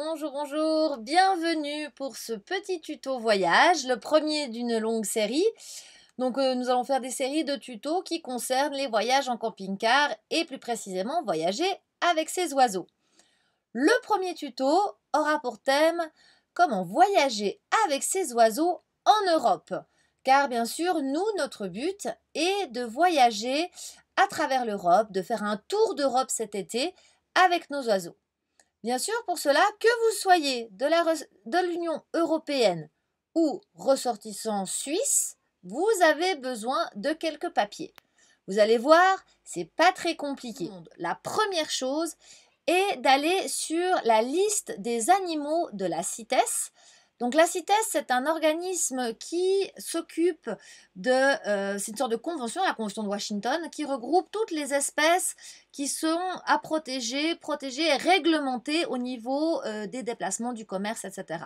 bonjour, bonjour, bienvenue pour ce petit tuto voyage, le premier d'une longue série. Donc nous allons faire des séries de tutos qui concernent les voyages en camping-car et plus précisément voyager avec ces oiseaux. Le premier tuto aura pour thème comment voyager avec ces oiseaux en Europe. Car bien sûr, nous, notre but est de voyager à travers l'Europe, de faire un tour d'Europe cet été avec nos oiseaux. Bien sûr, pour cela, que vous soyez de l'Union européenne ou ressortissant suisse, vous avez besoin de quelques papiers. Vous allez voir, c'est pas très compliqué. La première chose est d'aller sur la liste des animaux de la CITES. Donc la CITES, c'est un organisme qui s'occupe de... c'est une sorte de convention, la convention de Washington, qui regroupe toutes les espèces qui sont à protéger, protégées et réglementées au niveau des déplacements, du commerce, etc.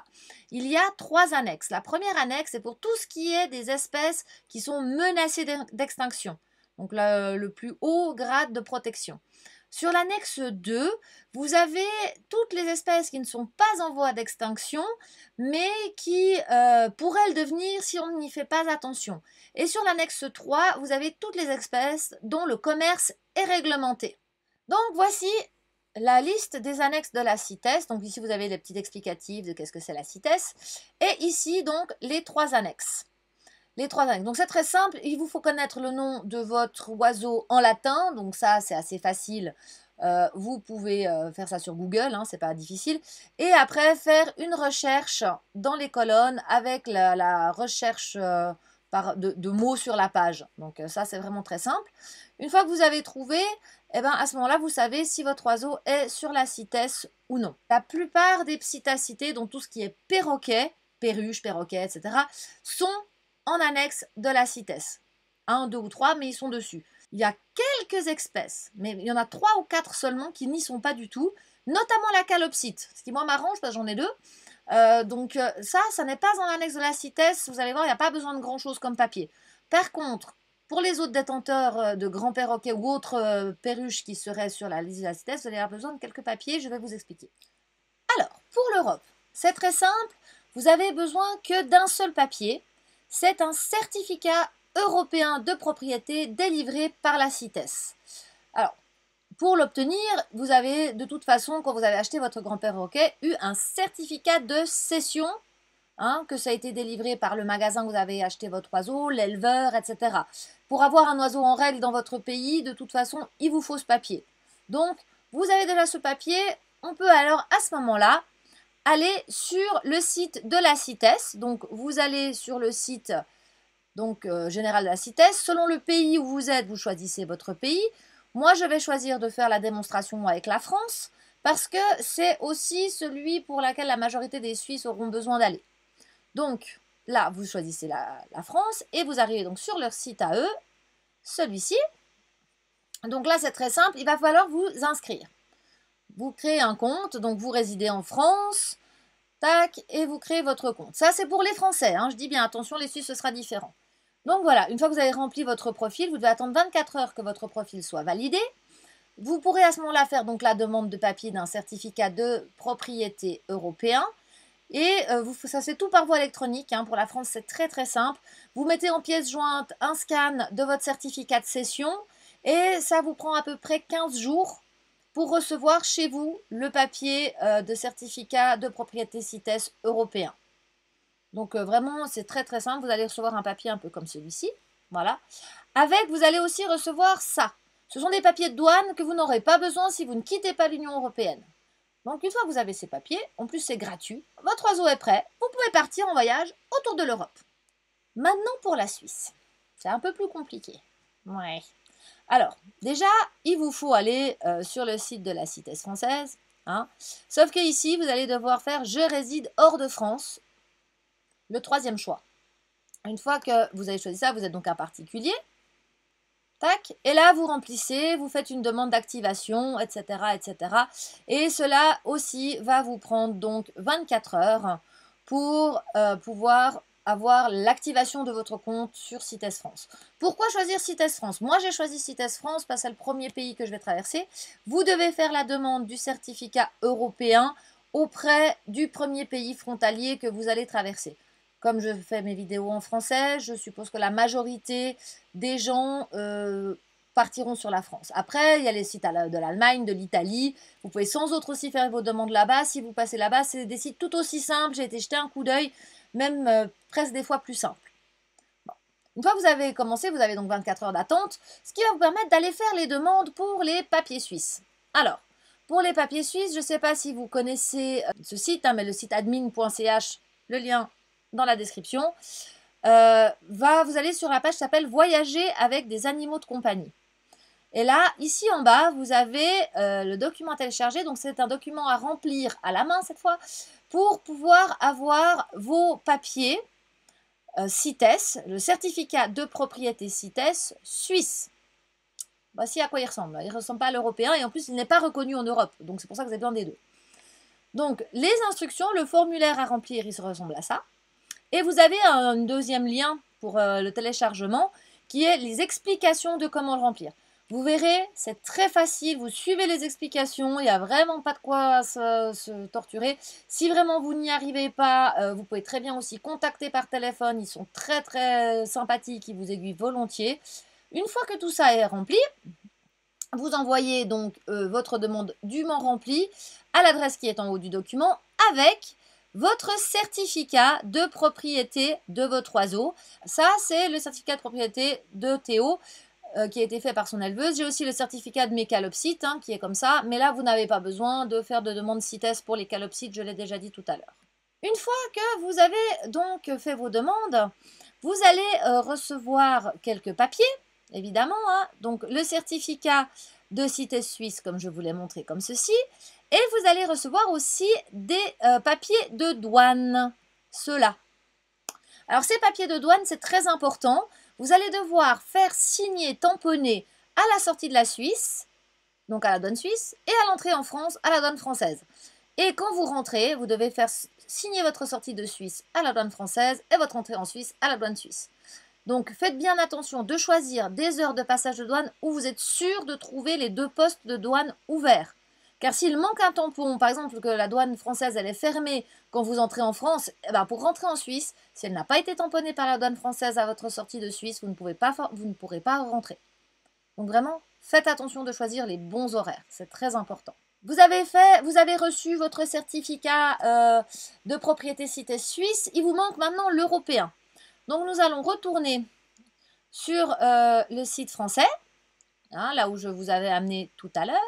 Il y a 3 annexes. La première annexe est pour tout ce qui est des espèces qui sont menacées d'extinction. Donc le plus haut grade de protection. Sur l'annexe 2, vous avez toutes les espèces qui ne sont pas en voie d'extinction, mais qui pourraient le devenir si on n'y fait pas attention. Et sur l'annexe 3, vous avez toutes les espèces dont le commerce est réglementé. Donc voici la liste des annexes de la CITES. Donc ici, vous avez les petits explicatifs de qu'est-ce que c'est la CITES. Et ici, donc, les 3 annexes. Les 3 annexes. Donc c'est très simple, il vous faut connaître le nom de votre oiseau en latin, donc ça c'est assez facile, vous pouvez faire ça sur Google, hein, c'est pas difficile, et après faire une recherche dans les colonnes avec la recherche de mots sur la page. Donc ça c'est vraiment très simple. Une fois que vous avez trouvé, eh ben, à ce moment-là vous savez si votre oiseau est sur la CITES ou non. La plupart des psittacités, donc tout ce qui est perroquet, perruche, perroquet, etc., sont en annexe de la CITES. 1, 2 ou 3, mais ils sont dessus. Il y a quelques espèces, mais il y en a 3 ou 4 seulement qui n'y sont pas du tout, notamment la calopsite, ce qui moi m'arrange parce que j'en ai 2. Donc ça n'est pas en annexe de la CITES, vous allez voir, il n'y a pas besoin de grand chose comme papier. Par contre, pour les autres détenteurs de grands perroquets ou autres perruches qui seraient sur la liste de la CITES, vous allez avoir besoin de quelques papiers, je vais vous expliquer. Alors, pour l'Europe, c'est très simple, vous avez besoin que d'un seul papier. C'est un certificat européen de propriété délivré par la CITES. Alors, pour l'obtenir, vous avez de toute façon, quand vous avez acheté votre grand perroquet, eu un certificat de cession, hein, que ça a été délivré par le magasin où vous avez acheté votre oiseau, l'éleveur, etc. Pour avoir un oiseau en règle dans votre pays, de toute façon, il vous faut ce papier. Donc, vous avez déjà ce papier, on peut alors à ce moment-là aller sur le site de la CITES. Donc, vous allez sur le site général de la CITES. Selon le pays où vous êtes, vous choisissez votre pays. Moi, je vais choisir de faire la démonstration avec la France parce que c'est aussi celui pour lequel la majorité des Suisses auront besoin d'aller. Donc, là, vous choisissez la France et vous arrivez donc sur leur site à eux, celui-ci. Donc là, c'est très simple, il va falloir vous inscrire. Vous créez un compte, donc vous résidez en France, tac, et vous créez votre compte. Ça, c'est pour les Français, hein, je dis bien, attention, les Suisses, ce sera différent. Donc voilà, une fois que vous avez rempli votre profil, vous devez attendre 24 heures que votre profil soit validé. Vous pourrez à ce moment-là faire donc la demande de papier d'un certificat de propriété européen. Et ça, c'est tout par voie électronique, hein. Pour la France, c'est très très simple. Vous mettez en pièce jointe un scan de votre certificat de cession et ça vous prend à peu près 15 jours pour recevoir chez vous le papier de certificat de propriété CITES européen. Donc vraiment, c'est très très simple. Vous allez recevoir un papier un peu comme celui-ci. Voilà. Avec, vous allez aussi recevoir ça. Ce sont des papiers de douane que vous n'aurez pas besoin si vous ne quittez pas l'Union européenne. Donc une fois que vous avez ces papiers, en plus c'est gratuit, votre oiseau est prêt, vous pouvez partir en voyage autour de l'Europe. Maintenant pour la Suisse. C'est un peu plus compliqué. Ouais. Alors, déjà, il vous faut aller sur le site de la CITES française. Hein. Sauf que ici, vous allez devoir faire « Je réside hors de France », le 3e choix. Une fois que vous avez choisi ça, vous êtes donc un particulier. Tac, et là, vous remplissez, vous faites une demande d'activation, etc., etc. Et cela aussi va vous prendre donc 24 heures pour pouvoir avoir l'activation de votre compte sur CITES France. Pourquoi choisir CITES France? Moi, j'ai choisi CITES France parce que c'est le premier pays que je vais traverser. Vous devez faire la demande du certificat européen auprès du premier pays frontalier que vous allez traverser. Comme je fais mes vidéos en français, je suppose que la majorité des gens partiront sur la France. Après, il y a les sites de l'Allemagne, de l'Italie. Vous pouvez sans autre aussi faire vos demandes là-bas. Si vous passez là-bas, c'est des sites tout aussi simples. J'ai été jeter un coup d'œil, même presque des fois plus simples. Bon. Une fois que vous avez commencé, vous avez donc 24 heures d'attente, ce qui va vous permettre d'aller faire les demandes pour les papiers suisses. Alors, pour les papiers suisses, je ne sais pas si vous connaissez ce site, mais le site admin.ch, le lien dans la description, vous allez sur la page qui s'appelle « Voyager avec des animaux de compagnie ». Et là, ici en bas, vous avez le document à télécharger. Donc, c'est un document à remplir à la main cette fois pour pouvoir avoir vos papiers CITES, le certificat de propriété CITES suisse. Voici à quoi il ressemble. Il ne ressemble pas à l'européen et en plus, il n'est pas reconnu en Europe. Donc, c'est pour ça que vous avez besoin des deux. Donc, les instructions, le formulaire à remplir, il se ressemble à ça. Et vous avez un deuxième lien pour le téléchargement qui est les explications de comment le remplir. Vous verrez, c'est très facile, vous suivez les explications, il n'y a vraiment pas de quoi se torturer. Si vraiment vous n'y arrivez pas, vous pouvez très bien aussi contacter par téléphone, ils sont très très sympathiques, ils vous aiguillent volontiers. Une fois que tout ça est rempli, vous envoyez donc votre demande dûment remplie à l'adresse qui est en haut du document avec votre certificat de propriété de votre oiseau. Ça, c'est le certificat de propriété de Théo qui a été fait par son éleveuse. J'ai aussi le certificat de mes calopsites qui est comme ça. Mais là, vous n'avez pas besoin de faire de demande CITES pour les calopsites. Je l'ai déjà dit tout à l'heure. Une fois que vous avez donc fait vos demandes, vous allez recevoir quelques papiers, évidemment. Donc, le certificat de CITES suisse, comme je vous l'ai montré, comme ceci. Et vous allez recevoir aussi des papiers de douane, ceux-là. Alors, ces papiers de douane, c'est très important. Vous allez devoir faire signer, tamponner à la sortie de la Suisse, donc à la douane suisse, et à l'entrée en France, à la douane française. Et quand vous rentrez, vous devez faire signer votre sortie de Suisse à la douane française et votre entrée en Suisse à la douane suisse. Donc, faites bien attention de choisir des heures de passage de douane où vous êtes sûr de trouver les deux postes de douane ouverts. Car s'il manque un tampon, par exemple que la douane française elle est fermée quand vous entrez en France, pour rentrer en Suisse, si elle n'a pas été tamponnée par la douane française à votre sortie de Suisse, vous ne pourrez pas rentrer. Donc vraiment, faites attention de choisir les bons horaires, c'est très important. Vous avez reçu votre certificat de propriété CITES suisse, il vous manque maintenant l'européen. Donc nous allons retourner sur le site français, là où je vous avais amené tout à l'heure.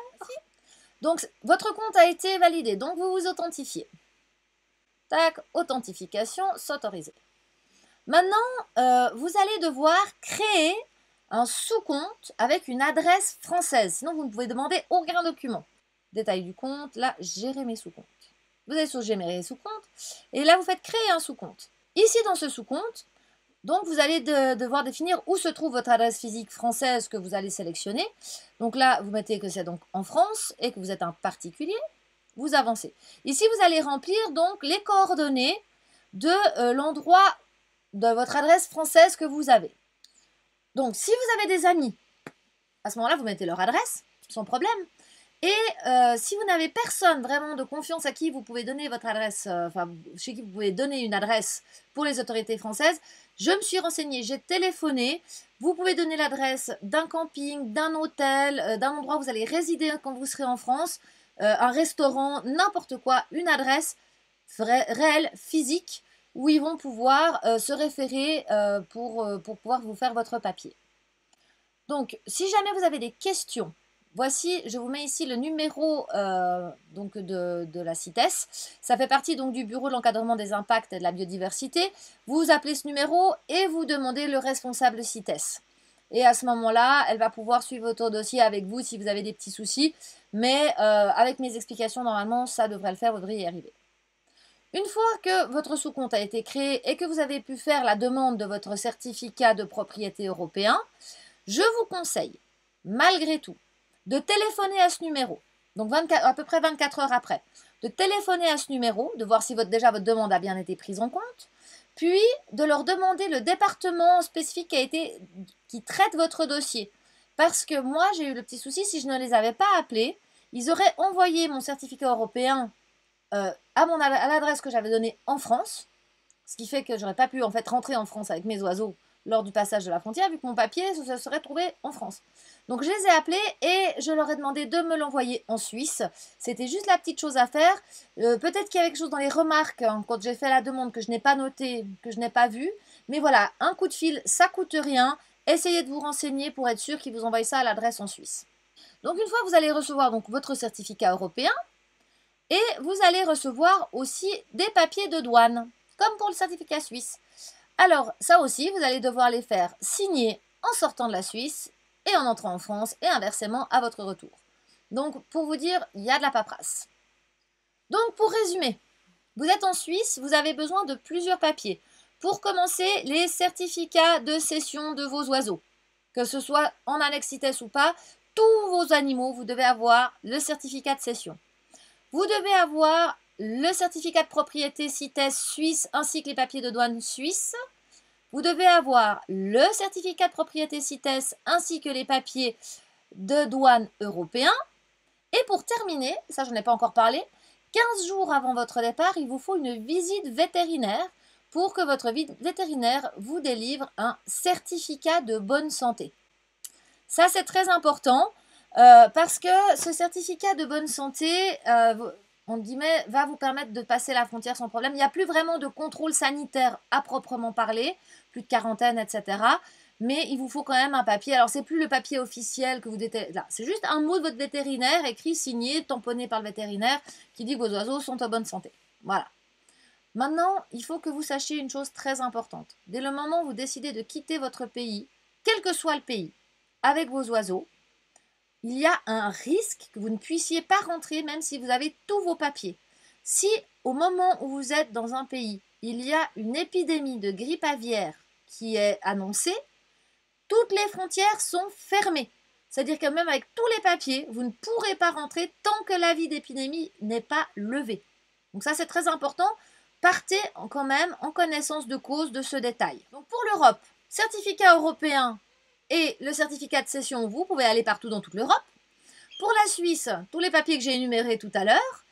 Donc, votre compte a été validé. Donc, vous vous authentifiez. Tac, authentification, s'autoriser. Maintenant, vous allez devoir créer un sous-compte avec une adresse française. Sinon, vous ne pouvez demander aucun document. Détail du compte, là, gérer mes sous-comptes. Vous allez sur gérer mes sous-comptes. Et là, vous faites créer un sous-compte. Ici, dans ce sous-compte, donc, vous allez devoir définir où se trouve votre adresse physique française que vous allez sélectionner. Donc là, vous mettez que c'est donc en France et que vous êtes un particulier. Vous avancez. Ici, vous allez remplir donc les coordonnées de l'endroit de votre adresse française que vous avez. Donc, si vous avez des amis, à ce moment-là, vous mettez leur adresse, sans problème. Et si vous n'avez personne vraiment de confiance à qui vous pouvez donner votre adresse, chez qui vous pouvez donner une adresse pour les autorités françaises, je me suis renseignée, j'ai téléphoné. Vous pouvez donner l'adresse d'un camping, d'un hôtel, d'un endroit où vous allez résider quand vous serez en France, un restaurant, n'importe quoi, une adresse réelle, physique, où ils vont pouvoir se référer pour pouvoir vous faire votre papier. Donc, si jamais vous avez des questions, voici, je vous mets ici le numéro donc de la CITES. Ça fait partie donc du bureau de l'encadrement des impacts et de la biodiversité. Vous appelez ce numéro et vous demandez le responsable CITES. Et à ce moment-là, elle va pouvoir suivre votre dossier avec vous si vous avez des petits soucis. Mais avec mes explications, normalement, ça devrait le faire, vous devriez y arriver. Une fois que votre sous-compte a été créé et que vous avez pu faire la demande de votre certificat de propriété européen, je vous conseille, malgré tout, de téléphoner à ce numéro, donc à peu près 24 heures après, de téléphoner à ce numéro, de voir si déjà votre demande a bien été prise en compte, puis de leur demander le département spécifique qui traite votre dossier. Parce que moi, j'ai eu le petit souci, si je ne les avais pas appelés, ils auraient envoyé mon certificat européen à l'adresse que j'avais donnée en France, ce qui fait que j'aurais pas pu en fait rentrer en France avec mes oiseaux lors du passage de la frontière, vu que mon papier se serait trouvé en France. Donc je les ai appelés et je leur ai demandé de me l'envoyer en Suisse. C'était juste la petite chose à faire. Peut-être qu'il y a quelque chose dans les remarques, hein, quand j'ai fait la demande, que je n'ai pas noté, que je n'ai pas vu. Mais voilà, un coup de fil, ça coûte rien. Essayez de vous renseigner pour être sûr qu'ils vous envoient ça à l'adresse en Suisse. Donc une fois que vous allez recevoir donc votre certificat européen, et vous allez recevoir aussi des papiers de douane, comme pour le certificat suisse. Alors, ça aussi, vous allez devoir les faire signer en sortant de la Suisse et en entrant en France et inversement à votre retour. Donc, pour vous dire, il y a de la paperasse. Donc, pour résumer, vous êtes en Suisse, vous avez besoin de plusieurs papiers. Pour commencer, les certificats de cession de vos oiseaux. Que ce soit en annexe CITES ou pas, tous vos animaux, vous devez avoir le certificat de cession. Vous devez avoir le certificat de propriété CITES suisse ainsi que les papiers de douane suisses. Vous devez avoir le certificat de propriété CITES ainsi que les papiers de douane européens. Et pour terminer, ça je n'en ai pas encore parlé, 15 jours avant votre départ, il vous faut une visite vétérinaire pour que votre vétérinaire vous délivre un certificat de bonne santé. Ça c'est très important. Parce que ce certificat de bonne santé, on guillemets, va vous permettre de passer la frontière sans problème. Il n'y a plus vraiment de contrôle sanitaire à proprement parler, plus de quarantaine, etc. Mais il vous faut quand même un papier. Alors, c'est plus le papier officiel que vous déterminez. Là, c'est juste un mot de votre vétérinaire, écrit, signé, tamponné par le vétérinaire, qui dit que vos oiseaux sont en bonne santé. Voilà. Maintenant, il faut que vous sachiez une chose très importante. Dès le moment où vous décidez de quitter votre pays, quel que soit le pays, avec vos oiseaux, il y a un risque que vous ne puissiez pas rentrer même si vous avez tous vos papiers. Si au moment où vous êtes dans un pays, il y a une épidémie de grippe aviaire qui est annoncée, toutes les frontières sont fermées. C'est-à-dire que même avec tous les papiers, vous ne pourrez pas rentrer tant que l'avis d'épidémie n'est pas levé. Donc ça c'est très important. Partez quand même en connaissance de cause de ce détail. Donc pour l'Europe, certificat européen et le certificat de cession, vous pouvez aller partout dans toute l'Europe. Pour la Suisse, tous les papiers que j'ai énumérés tout à l'heure.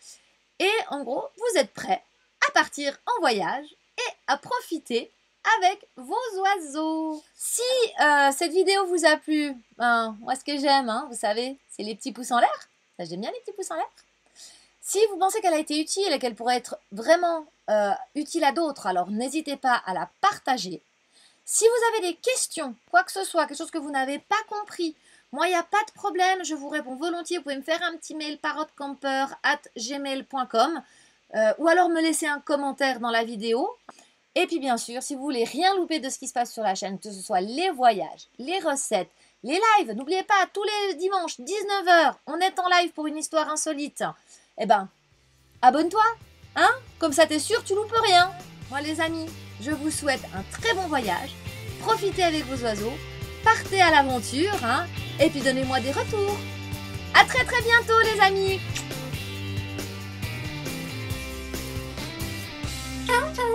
Et en gros, vous êtes prêts à partir en voyage et à profiter avec vos oiseaux. Si cette vidéo vous a plu, moi ce que j'aime, vous savez, c'est les petits pouces en l'air. Ça, j'aime bien les petits pouces en l'air. Si vous pensez qu'elle a été utile et qu'elle pourrait être vraiment utile à d'autres, alors n'hésitez pas à la partager. Si vous avez des questions, quoi que ce soit, quelque chose que vous n'avez pas compris, moi, il n'y a pas de problème, je vous réponds volontiers. Vous pouvez me faire un petit mail parrotcamper@gmail.com ou alors me laisser un commentaire dans la vidéo. Et puis, bien sûr, si vous voulez rien louper de ce qui se passe sur la chaîne, que ce soit les voyages, les recettes, les lives, n'oubliez pas, tous les dimanches, 19 h, on est en live pour une histoire insolite. Eh ben, abonne-toi, hein? Comme ça, t'es sûr, tu loupes rien. Moi, les amis, je vous souhaite un très bon voyage. Profitez avec vos oiseaux. Partez à l'aventure, et puis donnez-moi des retours. À très très bientôt, les amis. Ciao, ciao.